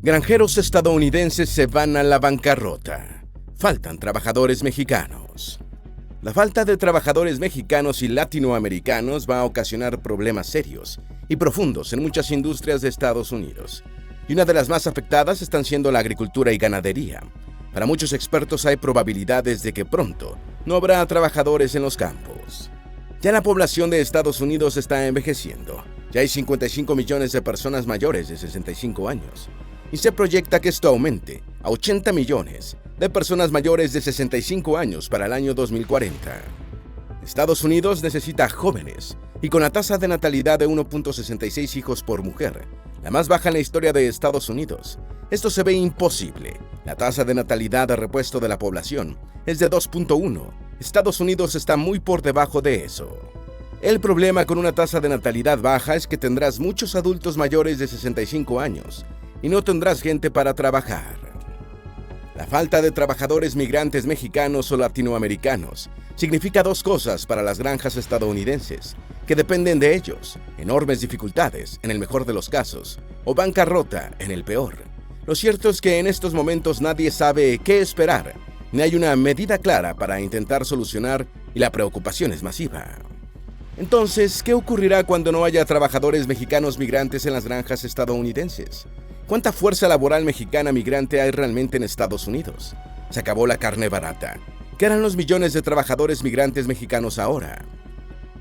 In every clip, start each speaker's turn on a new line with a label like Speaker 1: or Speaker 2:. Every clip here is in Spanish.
Speaker 1: Granjeros estadounidenses se van a la bancarrota. Faltan trabajadores mexicanos. La falta de trabajadores mexicanos y latinoamericanos va a ocasionar problemas serios y profundos en muchas industrias de Estados Unidos. Y una de las más afectadas están siendo la agricultura y ganadería. Para muchos expertos hay probabilidades de que pronto no habrá trabajadores en los campos. Ya la población de Estados Unidos está envejeciendo. Ya hay 55 millones de personas mayores de 65 años. Y se proyecta que esto aumente a 80 millones de personas mayores de 65 años para el año 2040. Estados Unidos necesita jóvenes y con la tasa de natalidad de 1.66 hijos por mujer, la más baja en la historia de Estados Unidos. Esto se ve imposible. La tasa de natalidad de repuesto de la población es de 2.1. Estados Unidos está muy por debajo de eso. El problema con una tasa de natalidad baja es que tendrás muchos adultos mayores de 65 años y no tendrás gente para trabajar. La falta de trabajadores migrantes mexicanos o latinoamericanos significa dos cosas para las granjas estadounidenses, que dependen de ellos: enormes dificultades, en el mejor de los casos, o bancarrota, en el peor. Lo cierto es que en estos momentos nadie sabe qué esperar, ni hay una medida clara para intentar solucionar, y la preocupación es masiva. Entonces, ¿qué ocurrirá cuando no haya trabajadores mexicanos migrantes en las granjas estadounidenses? ¿Cuánta fuerza laboral mexicana migrante hay realmente en Estados Unidos? Se acabó la carne barata. ¿Qué harán los millones de trabajadores migrantes mexicanos ahora?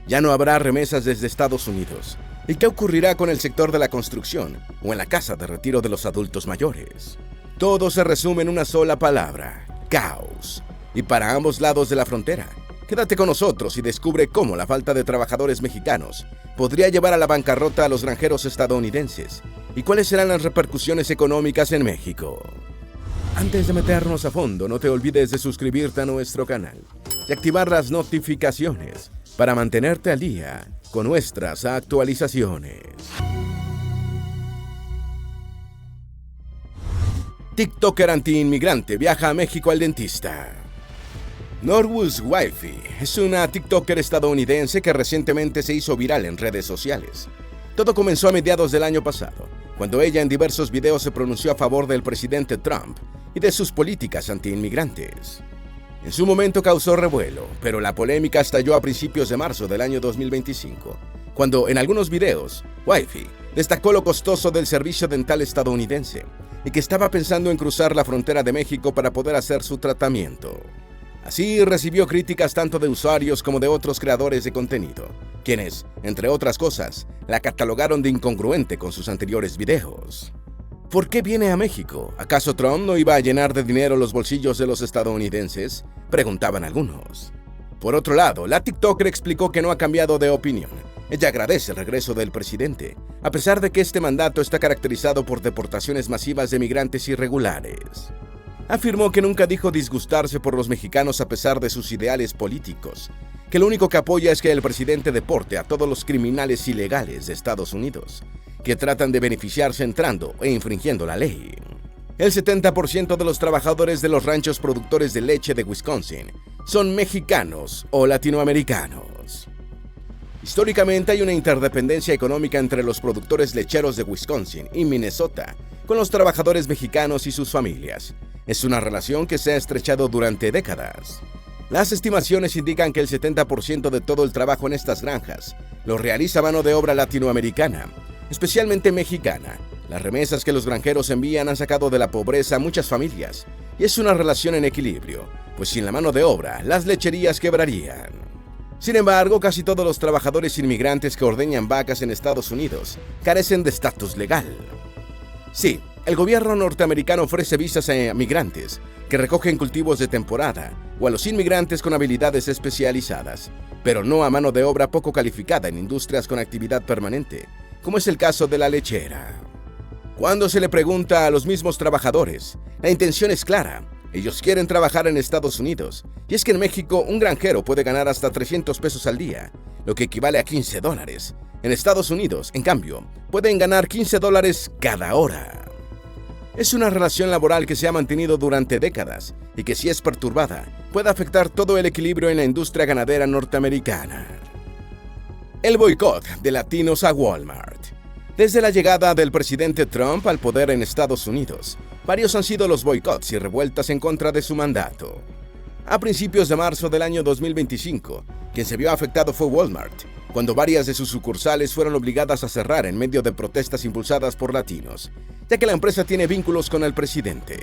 Speaker 1: Ya no habrá remesas desde Estados Unidos. ¿Y qué ocurrirá con el sector de la construcción o en la casa de retiro de los adultos mayores? Todo se resume en una sola palabra: caos. Y para ambos lados de la frontera. Quédate con nosotros y descubre cómo la falta de trabajadores mexicanos podría llevar a la bancarrota a los granjeros estadounidenses y cuáles serán las repercusiones económicas en México. Antes de meternos a fondo, no te olvides de suscribirte a nuestro canal y activar las notificaciones para mantenerte al día con nuestras actualizaciones. TikToker anti-inmigrante viaja a México al dentista. Norwus Wifey es una TikToker estadounidense que recientemente se hizo viral en redes sociales. Todo comenzó a mediados del año pasado, cuando ella en diversos videos se pronunció a favor del presidente Trump y de sus políticas anti-inmigrantes. En su momento causó revuelo, pero la polémica estalló a principios de marzo del año 2025, cuando en algunos videos, Wifey destacó lo costoso del servicio dental estadounidense y que estaba pensando en cruzar la frontera de México para poder hacer su tratamiento. Así recibió críticas tanto de usuarios como de otros creadores de contenido, quienes, entre otras cosas, la catalogaron de incongruente con sus anteriores videos. ¿Por qué viene a México? ¿Acaso Trump no iba a llenar de dinero los bolsillos de los estadounidenses?, preguntaban algunos. Por otro lado, la TikToker explicó que no ha cambiado de opinión. Ella agradece el regreso del presidente, a pesar de que este mandato está caracterizado por deportaciones masivas de migrantes irregulares. Afirmó que nunca dijo disgustarse por los mexicanos a pesar de sus ideales políticos, que lo único que apoya es que el presidente deporte a todos los criminales ilegales de Estados Unidos, que tratan de beneficiarse entrando e infringiendo la ley. El 70% de los trabajadores de los ranchos productores de leche de Wisconsin son mexicanos o latinoamericanos. Históricamente hay una interdependencia económica entre los productores lecheros de Wisconsin y Minnesota con los trabajadores mexicanos y sus familias. Es una relación que se ha estrechado durante décadas. Las estimaciones indican que el 70% de todo el trabajo en estas granjas lo realiza mano de obra latinoamericana, especialmente mexicana. Las remesas que los granjeros envían han sacado de la pobreza a muchas familias, y es una relación en equilibrio, pues sin la mano de obra, las lecherías quebrarían. Sin embargo, casi todos los trabajadores inmigrantes que ordeñan vacas en Estados Unidos carecen de estatus legal. Sí, el gobierno norteamericano ofrece visas a migrantes que recogen cultivos de temporada o a los inmigrantes con habilidades especializadas, pero no a mano de obra poco calificada en industrias con actividad permanente, como es el caso de la lechera. Cuando se le pregunta a los mismos trabajadores, la intención es clara: ellos quieren trabajar en Estados Unidos, y es que en México un granjero puede ganar hasta 300 pesos al día, lo que equivale a $15. En Estados Unidos, en cambio, pueden ganar $15 cada hora. Es una relación laboral que se ha mantenido durante décadas y que, si es perturbada, puede afectar todo el equilibrio en la industria ganadera norteamericana. El boicot de latinos a Walmart. Desde la llegada del presidente Trump al poder en Estados Unidos, varios han sido los boicots y revueltas en contra de su mandato. A principios de marzo del año 2025, quien se vio afectado fue Walmart, cuando varias de sus sucursales fueron obligadas a cerrar en medio de protestas impulsadas por latinos, ya que la empresa tiene vínculos con el presidente.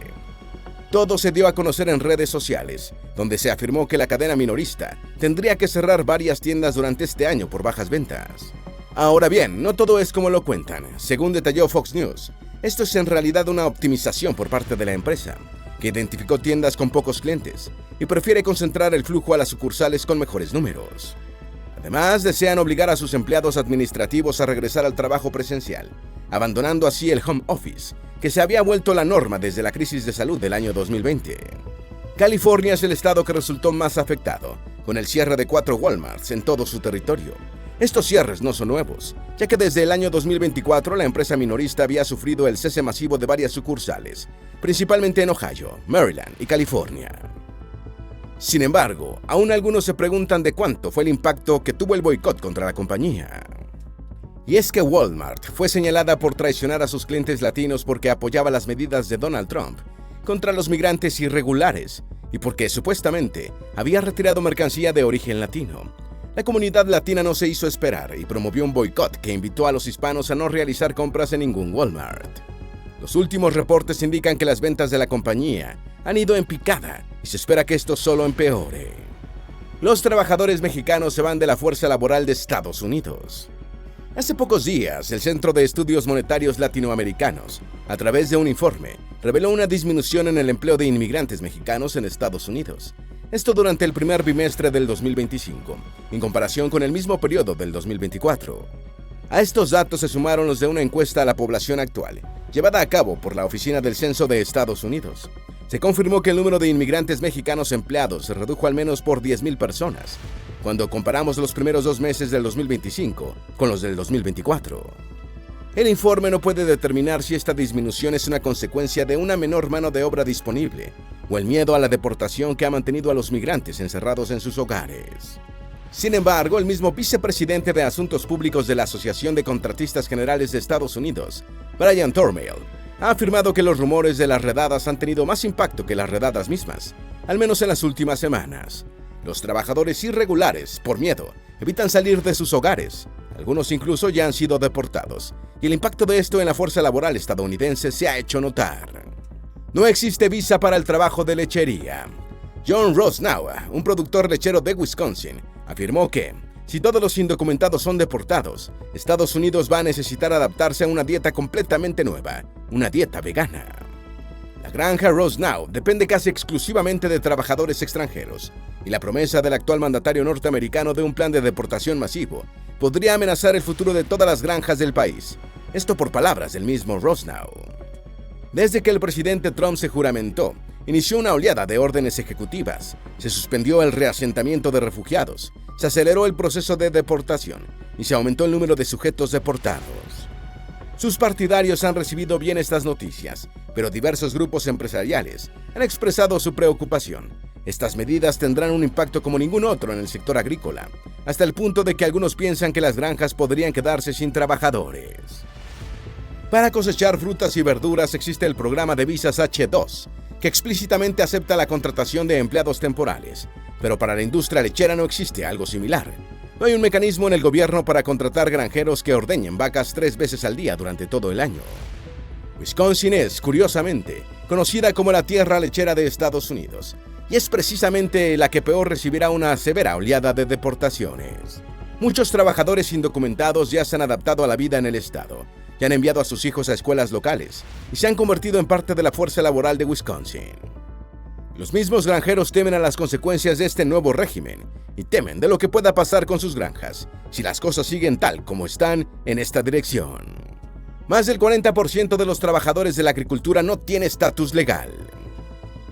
Speaker 1: Todo se dio a conocer en redes sociales, donde se afirmó que la cadena minorista tendría que cerrar varias tiendas durante este año por bajas ventas. Ahora bien, no todo es como lo cuentan. Según detalló Fox News, esto es en realidad una optimización por parte de la empresa, que identificó tiendas con pocos clientes y prefiere concentrar el flujo a las sucursales con mejores números. Además, desean obligar a sus empleados administrativos a regresar al trabajo presencial, abandonando así el home office, que se había vuelto la norma desde la crisis de salud del año 2020. California es el estado que resultó más afectado, con el cierre de 4 Walmarts en todo su territorio. Estos cierres no son nuevos, ya que desde el año 2024 la empresa minorista había sufrido el cese masivo de varias sucursales, principalmente en Ohio, Maryland y California. Sin embargo, aún algunos se preguntan de cuánto fue el impacto que tuvo el boicot contra la compañía. Y es que Walmart fue señalada por traicionar a sus clientes latinos porque apoyaba las medidas de Donald Trump contra los migrantes irregulares y porque supuestamente había retirado mercancía de origen latino. La comunidad latina no se hizo esperar y promovió un boicot que invitó a los hispanos a no realizar compras en ningún Walmart. Los últimos reportes indican que las ventas de la compañía han ido en picada y se espera que esto solo empeore. Los trabajadores mexicanos se van de la fuerza laboral de Estados Unidos. Hace pocos días, el Centro de Estudios Monetarios Latinoamericanos, a través de un informe, reveló una disminución en el empleo de inmigrantes mexicanos en Estados Unidos. Esto durante el primer bimestre del 2025, en comparación con el mismo periodo del 2024. A estos datos se sumaron los de una encuesta a la población actual, llevada a cabo por la Oficina del Censo de Estados Unidos. Se confirmó que el número de inmigrantes mexicanos empleados se redujo al menos por 10,000 personas, cuando comparamos los primeros 2 meses del 2025 con los del 2024. El informe no puede determinar si esta disminución es una consecuencia de una menor mano de obra disponible o el miedo a la deportación que ha mantenido a los migrantes encerrados en sus hogares. Sin embargo, el mismo vicepresidente de Asuntos Públicos de la Asociación de Contratistas Generales de Estados Unidos, Brian Thornhill, ha afirmado que los rumores de las redadas han tenido más impacto que las redadas mismas, al menos en las últimas semanas. Los trabajadores irregulares, por miedo, evitan salir de sus hogares. Algunos incluso ya han sido deportados, y el impacto de esto en la fuerza laboral estadounidense se ha hecho notar. No existe visa para el trabajo de lechería. John Rosnow, un productor lechero de Wisconsin, afirmó que, si todos los indocumentados son deportados, Estados Unidos va a necesitar adaptarse a una dieta completamente nueva, una dieta vegana. La granja Rosnow depende casi exclusivamente de trabajadores extranjeros, y la promesa del actual mandatario norteamericano de un plan de deportación masivo podría amenazar el futuro de todas las granjas del país. Esto por palabras del mismo Rosnow. Desde que el presidente Trump se juramentó, inició una oleada de órdenes ejecutivas, se suspendió el reasentamiento de refugiados, se aceleró el proceso de deportación y se aumentó el número de sujetos deportados. Sus partidarios han recibido bien estas noticias, pero diversos grupos empresariales han expresado su preocupación. Estas medidas tendrán un impacto como ningún otro en el sector agrícola, hasta el punto de que algunos piensan que las granjas podrían quedarse sin trabajadores. Para cosechar frutas y verduras existe el programa de visas H-2, que explícitamente acepta la contratación de empleados temporales, pero para la industria lechera no existe algo similar. No hay un mecanismo en el gobierno para contratar granjeros que ordeñen vacas 3 veces al día durante todo el año. Wisconsin es, curiosamente, conocida como la tierra lechera de Estados Unidos, y es precisamente la que peor recibirá una severa oleada de deportaciones. Muchos trabajadores indocumentados ya se han adaptado a la vida en el estado, y han enviado a sus hijos a escuelas locales, y se han convertido en parte de la fuerza laboral de Wisconsin. Los mismos granjeros temen a las consecuencias de este nuevo régimen, y temen de lo que pueda pasar con sus granjas, si las cosas siguen tal como están en esta dirección. Más del 40% de los trabajadores de la agricultura no tiene estatus legal.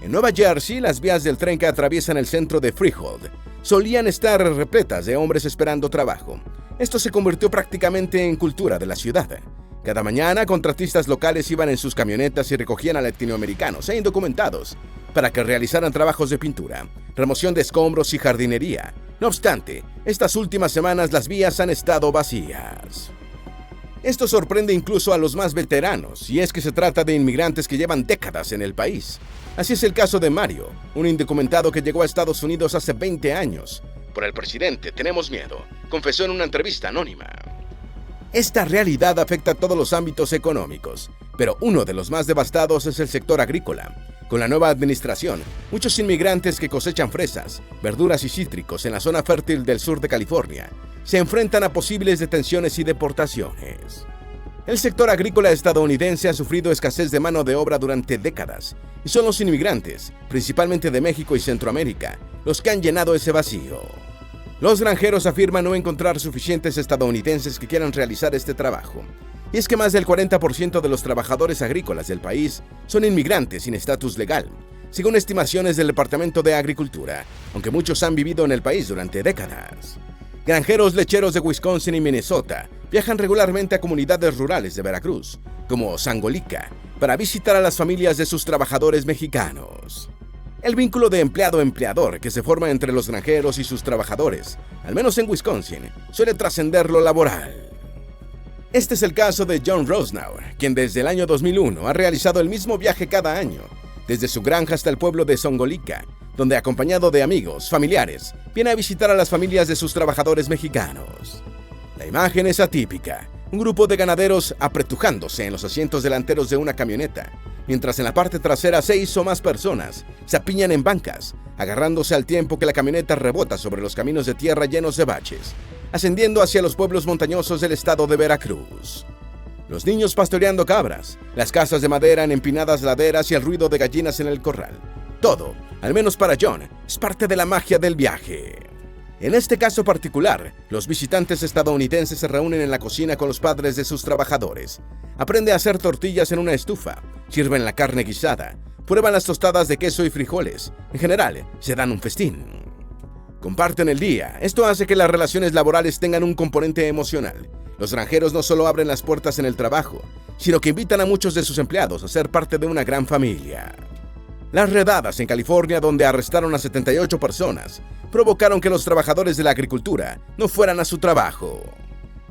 Speaker 1: En Nueva Jersey, las vías del tren que atraviesan el centro de Freehold solían estar repletas de hombres esperando trabajo. Esto se convirtió prácticamente en cultura de la ciudad. Cada mañana, contratistas locales iban en sus camionetas y recogían a latinoamericanos e indocumentados para que realizaran trabajos de pintura, remoción de escombros y jardinería. No obstante, estas últimas semanas las vías han estado vacías. Esto sorprende incluso a los más veteranos, y es que se trata de inmigrantes que llevan décadas en el país. Así es el caso de Mario, un indocumentado que llegó a Estados Unidos hace 20 años. Por el presidente tenemos miedo, confesó en una entrevista anónima. Esta realidad afecta a todos los ámbitos económicos, pero uno de los más devastados es el sector agrícola. Con la nueva administración, muchos inmigrantes que cosechan fresas, verduras y cítricos en la zona fértil del sur de California se enfrentan a posibles detenciones y deportaciones. El sector agrícola estadounidense ha sufrido escasez de mano de obra durante décadas, y son los inmigrantes, principalmente de México y Centroamérica, los que han llenado ese vacío. Los granjeros afirman no encontrar suficientes estadounidenses que quieran realizar este trabajo. Y es que más del 40% de los trabajadores agrícolas del país son inmigrantes sin estatus legal, según estimaciones del Departamento de Agricultura, aunque muchos han vivido en el país durante décadas. Granjeros lecheros de Wisconsin y Minnesota viajan regularmente a comunidades rurales de Veracruz, como Sangolica, para visitar a las familias de sus trabajadores mexicanos. El vínculo de empleado-empleador que se forma entre los granjeros y sus trabajadores, al menos en Wisconsin, suele trascender lo laboral. Este es el caso de John Rosnow, quien desde el año 2001 ha realizado el mismo viaje cada año, desde su granja hasta el pueblo de Sangolica, donde acompañado de amigos, familiares, viene a visitar a las familias de sus trabajadores mexicanos. La imagen es atípica, un grupo de ganaderos apretujándose en los asientos delanteros de una camioneta, mientras en la parte trasera 6 o más personas se apiñan en bancas, agarrándose al tiempo que la camioneta rebota sobre los caminos de tierra llenos de baches, ascendiendo hacia los pueblos montañosos del estado de Veracruz. Los niños pastoreando cabras, las casas de madera en empinadas laderas y el ruido de gallinas en el corral. Todo, al menos para John, es parte de la magia del viaje. En este caso particular, los visitantes estadounidenses se reúnen en la cocina con los padres de sus trabajadores. Aprende a hacer tortillas en una estufa, sirven la carne guisada, prueban las tostadas de queso y frijoles. En general, se dan un festín. Comparten el día. Esto hace que las relaciones laborales tengan un componente emocional. Los granjeros no solo abren las puertas en el trabajo, sino que invitan a muchos de sus empleados a ser parte de una gran familia. Las redadas en California, donde arrestaron a 78 personas, provocaron que los trabajadores de la agricultura no fueran a su trabajo.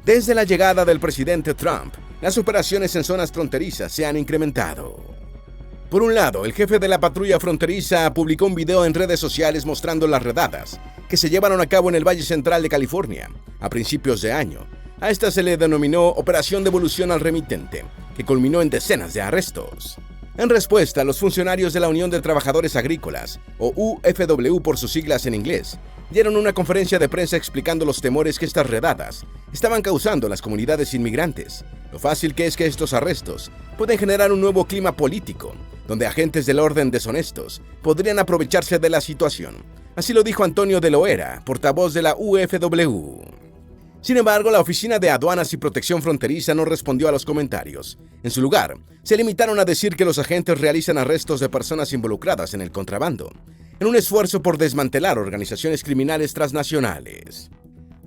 Speaker 1: Desde la llegada del presidente Trump, las operaciones en zonas fronterizas se han incrementado. Por un lado, el jefe de la patrulla fronteriza publicó un video en redes sociales mostrando las redadas que se llevaron a cabo en el Valle Central de California a principios de año. A esta se le denominó Operación Devolución al Remitente, que culminó en decenas de arrestos. En respuesta, los funcionarios de la Unión de Trabajadores Agrícolas, o UFW por sus siglas en inglés, dieron una conferencia de prensa explicando los temores que estas redadas estaban causando en las comunidades inmigrantes, lo fácil que es que estos arrestos pueden generar un nuevo clima político, donde agentes del orden deshonestos podrían aprovecharse de la situación. Así lo dijo Antonio de Loera, portavoz de la UFW. Sin embargo, la Oficina de Aduanas y Protección Fronteriza no respondió a los comentarios. En su lugar, se limitaron a decir que los agentes realizan arrestos de personas involucradas en el contrabando, en un esfuerzo por desmantelar organizaciones criminales transnacionales.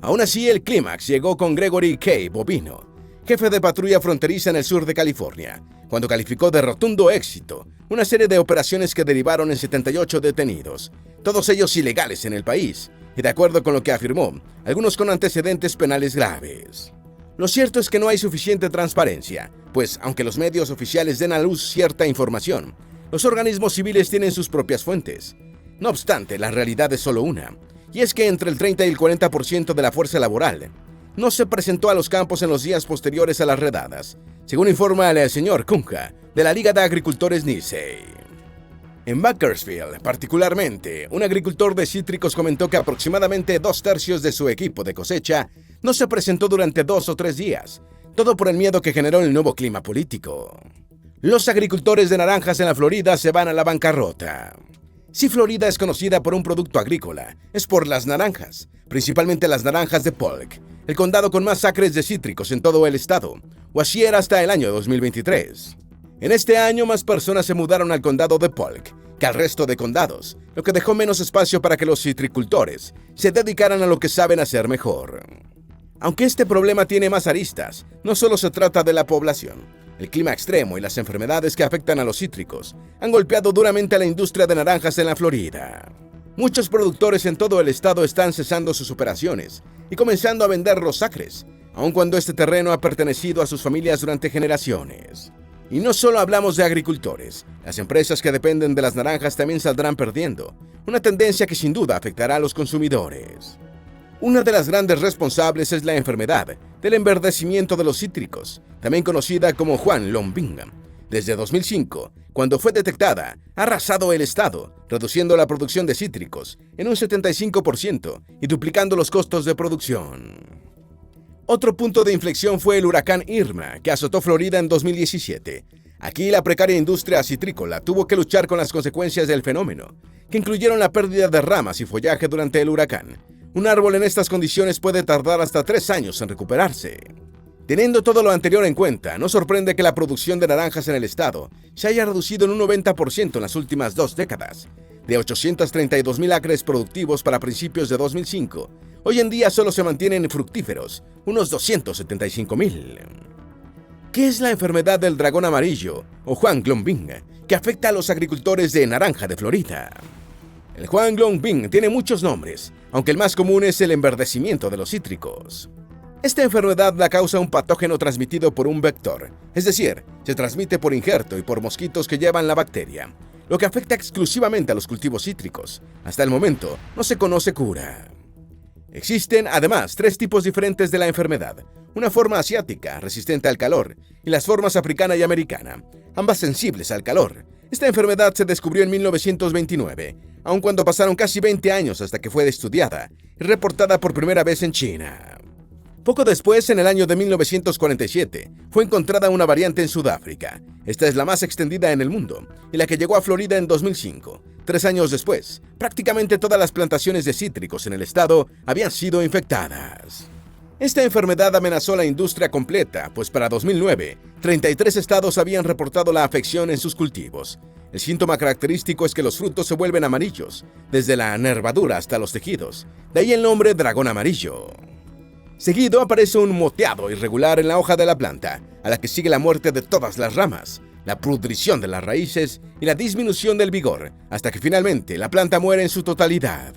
Speaker 1: Aún así, el clímax llegó con Gregory K. Bovino, jefe de patrulla fronteriza en el sur de California, cuando calificó de rotundo éxito una serie de operaciones que derivaron en 78 detenidos, todos ellos ilegales en el país, y de acuerdo con lo que afirmó, algunos con antecedentes penales graves. Lo cierto es que no hay suficiente transparencia, pues aunque los medios oficiales den a luz cierta información, los organismos civiles tienen sus propias fuentes. No obstante, la realidad es solo una, y es que entre el 30 y el 40% de la fuerza laboral no se presentó a los campos en los días posteriores a las redadas, según informa el señor Cunha, de la Liga de Agricultores Nisei. En Bakersfield, particularmente, un agricultor de cítricos comentó que aproximadamente 2/3 de su equipo de cosecha no se presentó durante 2 o 3 días, todo por el miedo que generó el nuevo clima político. Los agricultores de naranjas en la Florida se van a la bancarrota. Si Florida es conocida por un producto agrícola, es por las naranjas, principalmente las naranjas de Polk, el condado con más acres de cítricos en todo el estado, o así era hasta el año 2023. En este año, más personas se mudaron al condado de Polk que al resto de condados, lo que dejó menos espacio para que los citricultores se dedicaran a lo que saben hacer mejor. Aunque este problema tiene más aristas, no solo se trata de la población. El clima extremo y las enfermedades que afectan a los cítricos han golpeado duramente a la industria de naranjas en la Florida. Muchos productores en todo el estado están cesando sus operaciones y comenzando a vender los acres, aun cuando este terreno ha pertenecido a sus familias durante generaciones. Y no solo hablamos de agricultores, las empresas que dependen de las naranjas también saldrán perdiendo, una tendencia que sin duda afectará a los consumidores. Una de las grandes responsables es la enfermedad del enverdecimiento de los cítricos, también conocida como Juan Lombing. Desde 2005, cuando fue detectada, ha arrasado el estado, reduciendo la producción de cítricos en un 75% y duplicando los costos de producción. Otro punto de inflexión fue el huracán Irma, que azotó Florida en 2017. Aquí la precaria industria citrícola tuvo que luchar con las consecuencias del fenómeno, que incluyeron la pérdida de ramas y follaje durante el huracán. Un árbol en estas condiciones puede tardar hasta 3 años en recuperarse. Teniendo todo lo anterior en cuenta, no sorprende que la producción de naranjas en el estado se haya reducido en un 90% en las últimas 2 décadas. De 832,000 acres productivos para principios de 2005, hoy en día solo se mantienen fructíferos, unos 275,000. ¿Qué es la enfermedad del dragón amarillo, o Juan Lombing, que afecta a los agricultores de naranja de Florida? El Juan Lombing tiene muchos nombres, aunque el más común es el enverdecimiento de los cítricos. Esta enfermedad la causa un patógeno transmitido por un vector, es decir, se transmite por injerto y por mosquitos que llevan la bacteria, lo que afecta exclusivamente a los cultivos cítricos. Hasta el momento, no se conoce cura. Existen, además, 3 tipos diferentes de la enfermedad. Una forma asiática, resistente al calor, y las formas africana y americana, ambas sensibles al calor. Esta enfermedad se descubrió en 1929, aun cuando pasaron casi 20 años hasta que fue estudiada y reportada por primera vez en China. Poco después, en el año de 1947, fue encontrada una variante en Sudáfrica. Esta es la más extendida en el mundo y la que llegó a Florida en 2005. 3 años después, prácticamente todas las plantaciones de cítricos en el estado habían sido infectadas. Esta enfermedad amenazó la industria completa, pues para 2009, 33 estados habían reportado la afección en sus cultivos. El síntoma característico es que los frutos se vuelven amarillos, desde la nervadura hasta los tejidos. De ahí el nombre dragón amarillo. Seguido aparece un moteado irregular en la hoja de la planta, a la que sigue la muerte de todas las ramas, la pudrición de las raíces y la disminución del vigor, hasta que finalmente la planta muere en su totalidad.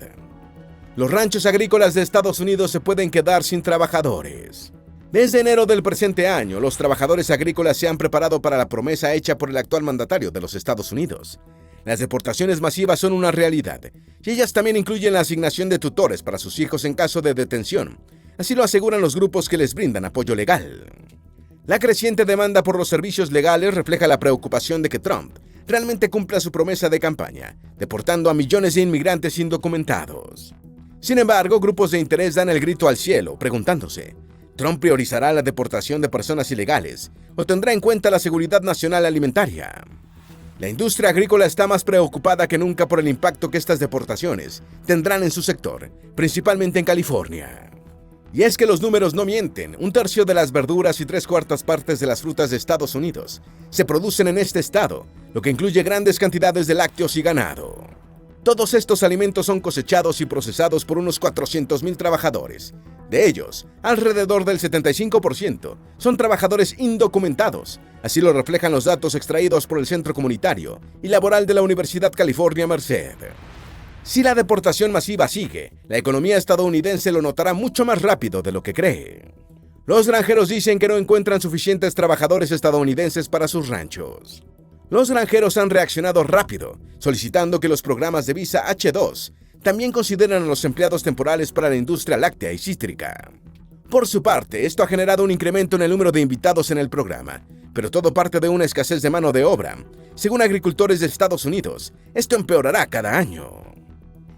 Speaker 1: Los ranchos agrícolas de Estados Unidos se pueden quedar sin trabajadores. Desde enero del presente año, los trabajadores agrícolas se han preparado para la promesa hecha por el actual mandatario de los Estados Unidos. Las deportaciones masivas son una realidad, y ellas también incluyen la asignación de tutores para sus hijos en caso de detención. Así lo aseguran los grupos que les brindan apoyo legal. La creciente demanda por los servicios legales refleja la preocupación de que Trump realmente cumpla su promesa de campaña, deportando a millones de inmigrantes indocumentados. Sin embargo, grupos de interés dan el grito al cielo, preguntándose, ¿Trump priorizará la deportación de personas ilegales o tendrá en cuenta la seguridad nacional alimentaria? La industria agrícola está más preocupada que nunca por el impacto que estas deportaciones tendrán en su sector, principalmente en California. Y es que los números no mienten. 1/3 de las verduras y 3/4 partes de las frutas de Estados Unidos se producen en este estado, lo que incluye grandes cantidades de lácteos y ganado. Todos estos alimentos son cosechados y procesados por unos 400,000 trabajadores. De ellos, alrededor del 75% son trabajadores indocumentados. Así lo reflejan los datos extraídos por el Centro Comunitario y Laboral de la Universidad California Merced. Si la deportación masiva sigue, la economía estadounidense lo notará mucho más rápido de lo que cree. Los granjeros dicen que no encuentran suficientes trabajadores estadounidenses para sus ranchos. Los granjeros han reaccionado rápido, solicitando que los programas de visa H-2 también consideren a los empleados temporales para la industria láctea y cítrica. Por su parte, esto ha generado un incremento en el número de invitados en el programa, pero todo parte de una escasez de mano de obra. Según agricultores de Estados Unidos, esto empeorará cada año.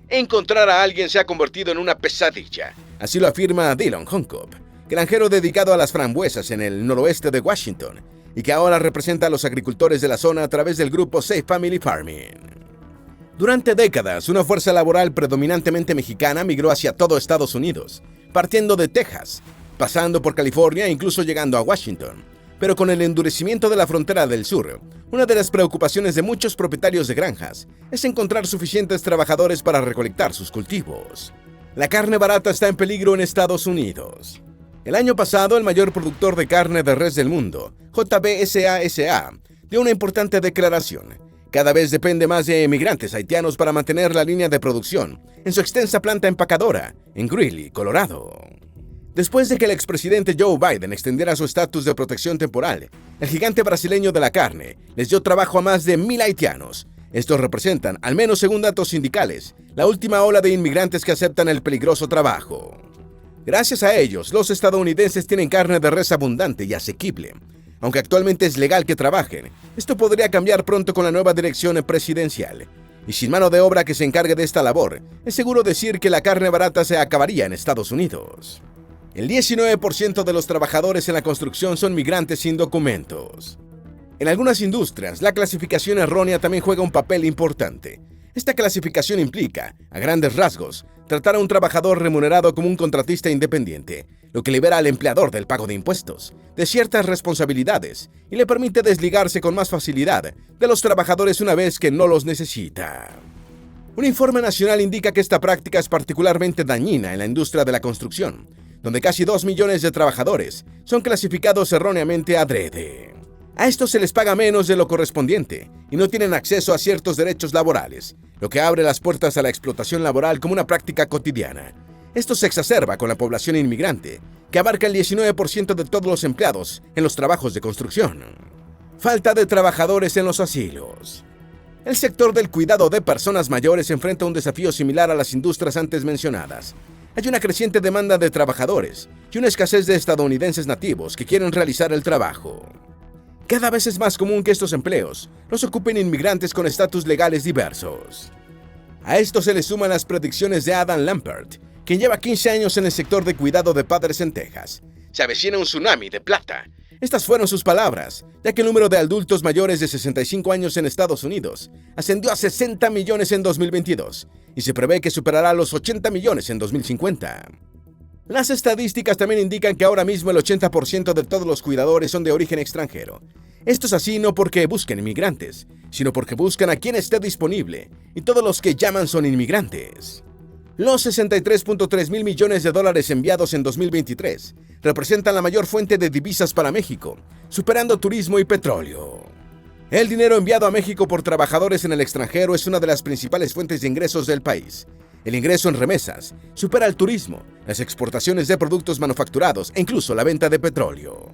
Speaker 1: Encontrar a alguien se ha convertido en una pesadilla, así lo afirma Dylan Hunkop, granjero dedicado a las frambuesas en el noroeste de Washington y que ahora representa a los agricultores de la zona a través del grupo Safe Family Farming. Durante décadas, una fuerza laboral predominantemente mexicana migró hacia todo Estados Unidos, partiendo de Texas, pasando por California e incluso llegando a Washington. Pero con el endurecimiento de la frontera del sur, una de las preocupaciones de muchos propietarios de granjas es encontrar suficientes trabajadores para recolectar sus cultivos. La carne barata está en peligro en Estados Unidos. El año pasado, el mayor productor de carne de res del mundo, JBS SA, dio una importante declaración. Cada vez depende más de emigrantes haitianos para mantener la línea de producción en su extensa planta empacadora en Greeley, Colorado. Después de que el expresidente Joe Biden extendiera su estatus de protección temporal, el gigante brasileño de la carne les dio trabajo a más de 1,000 haitianos. Estos representan, al menos según datos sindicales, la última ola de inmigrantes que aceptan el peligroso trabajo. Gracias a ellos, los estadounidenses tienen carne de res abundante y asequible. Aunque actualmente es legal que trabajen, esto podría cambiar pronto con la nueva dirección presidencial. Y sin mano de obra que se encargue de esta labor, es seguro decir que la carne barata se acabaría en Estados Unidos. El 19% de los trabajadores en la construcción son migrantes sin documentos. En algunas industrias, la clasificación errónea también juega un papel importante. Esta clasificación implica, a grandes rasgos, tratar a un trabajador remunerado como un contratista independiente, lo que libera al empleador del pago de impuestos, de ciertas responsabilidades y le permite desligarse con más facilidad de los trabajadores una vez que no los necesita. Un informe nacional indica que esta práctica es particularmente dañina en la industria de la construcción, donde casi 2 millones de trabajadores son clasificados erróneamente adrede. A estos se les paga menos de lo correspondiente y no tienen acceso a ciertos derechos laborales, lo que abre las puertas a la explotación laboral como una práctica cotidiana. Esto se exacerba con la población inmigrante, que abarca el 19% de todos los empleados en los trabajos de construcción. Falta de trabajadores en los asilos. El sector del cuidado de personas mayores enfrenta un desafío similar a las industrias antes mencionadas. Hay una creciente demanda de trabajadores y una escasez de estadounidenses nativos que quieren realizar el trabajo. Cada vez es más común que estos empleos los ocupen inmigrantes con estatus legales diversos. A esto se le suman las predicciones de Adam Lampert, quien lleva 15 años en el sector de cuidado de padres en Texas. Se avecina un tsunami de plata. Estas fueron sus palabras, ya que el número de adultos mayores de 65 años en Estados Unidos ascendió a 60 millones en 2022 y se prevé que superará los 80 millones en 2050. Las estadísticas también indican que ahora mismo el 80% de todos los cuidadores son de origen extranjero. Esto es así no porque busquen inmigrantes, sino porque buscan a quien esté disponible, y todos los que llaman son inmigrantes. Los 63.3 mil millones de dólares enviados en 2023 representan la mayor fuente de divisas para México, superando turismo y petróleo. El dinero enviado a México por trabajadores en el extranjero es una de las principales fuentes de ingresos del país. El ingreso en remesas supera el turismo, las exportaciones de productos manufacturados e incluso la venta de petróleo.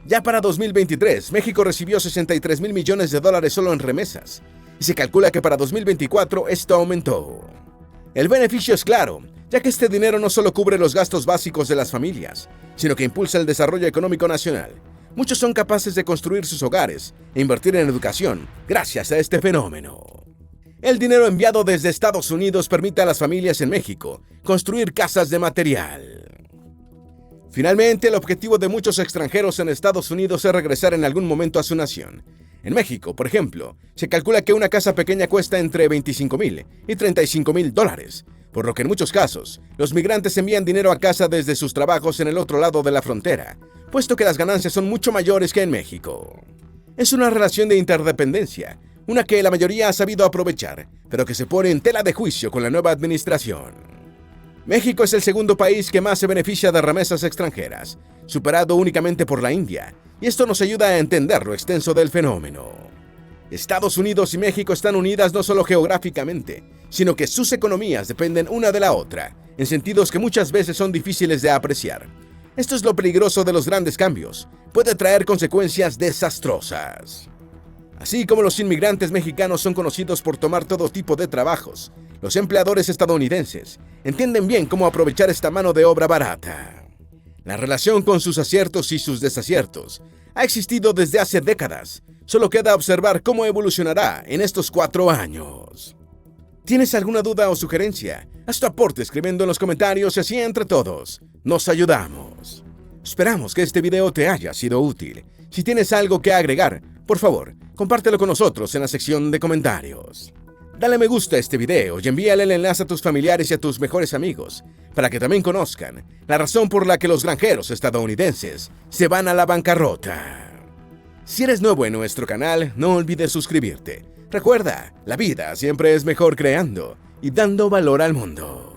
Speaker 1: Ya para 2023, México recibió 63 mil millones de dólares solo en remesas, y se calcula que para 2024 esto aumentó. El beneficio es claro, ya que este dinero no solo cubre los gastos básicos de las familias, sino que impulsa el desarrollo económico nacional. Muchos son capaces de construir sus hogares e invertir en educación gracias a este fenómeno. El dinero enviado desde Estados Unidos permite a las familias en México construir casas de material. Finalmente, el objetivo de muchos extranjeros en Estados Unidos es regresar en algún momento a su nación. En México, por ejemplo, se calcula que una casa pequeña cuesta entre 25,000 y 35,000 dólares, por lo que en muchos casos, los migrantes envían dinero a casa desde sus trabajos en el otro lado de la frontera, puesto que las ganancias son mucho mayores que en México. Es una relación de interdependencia, una que la mayoría ha sabido aprovechar, pero que se pone en tela de juicio con la nueva administración. México es el segundo país que más se beneficia de remesas extranjeras, superado únicamente por la India, y esto nos ayuda a entender lo extenso del fenómeno. Estados Unidos y México están unidas no solo geográficamente, sino que sus economías dependen una de la otra, en sentidos que muchas veces son difíciles de apreciar. Esto es lo peligroso de los grandes cambios, puede traer consecuencias desastrosas. Así como los inmigrantes mexicanos son conocidos por tomar todo tipo de trabajos, los empleadores estadounidenses entienden bien cómo aprovechar esta mano de obra barata. La relación con sus aciertos y sus desaciertos ha existido desde hace décadas. Solo queda observar cómo evolucionará en estos 4 años. ¿Tienes alguna duda o sugerencia? Haz tu aporte escribiendo en los comentarios y así entre todos nos ayudamos. Esperamos que este video te haya sido útil. Si tienes algo que agregar, por favor, compártelo con nosotros en la sección de comentarios. Dale me gusta a este video y envíale el enlace a tus familiares y a tus mejores amigos para que también conozcan la razón por la que los granjeros estadounidenses se van a la bancarrota. Si eres nuevo en nuestro canal, no olvides suscribirte. Recuerda, la vida siempre es mejor creando y dando valor al mundo.